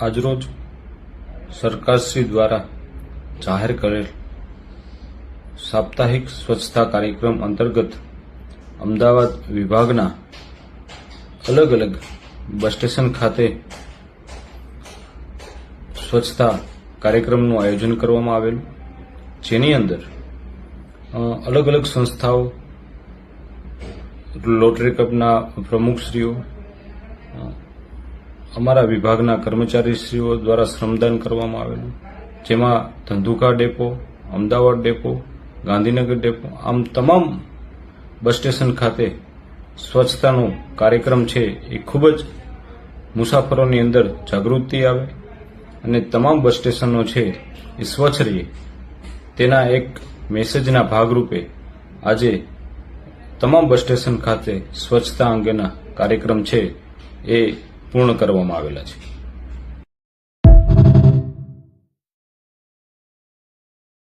આજરોજ સરકારશ્રી દ્વારા જાહેર કરેલ સાપ્તાહિક સ્વચ્છતા કાર્યક્રમ અંતર્ગત અમદાવાદ વિભાગના અલગ અલગ બસ સ્ટેશન ખાતે સ્વચ્છતા કાર્યક્રમનું આયોજન કરવામાં આવેલું, જેની અંદર અલગ અલગ સંસ્થાઓ, રોટરી ક્લબના પ્રમુખશ્રીઓ, અમારા વિભાગના કર્મચારીશ્રીઓ દ્વારા શ્રમદાન કરવામાં આવેલું, જેમાં Dhandhuka depot, Ahmedabad depot, Gandhinagar depot, આમ તમામ બસ સ્ટેશન ખાતે સ્વચ્છતાનો કાર્યક્રમ છે એ ખૂબ જ મુસાફરોની અંદર જાગૃતિ આવે અને તમામ બસ સ્ટેશનો છે એ સ્વચ્છ રહે, તેના એક મેસેજના ભાગરૂપે આજે તમામ બસ સ્ટેશન ખાતે સ્વચ્છતા અંગેના કાર્યક્રમ છે એ પૂર્ણ કરવામાં આવેલા છે.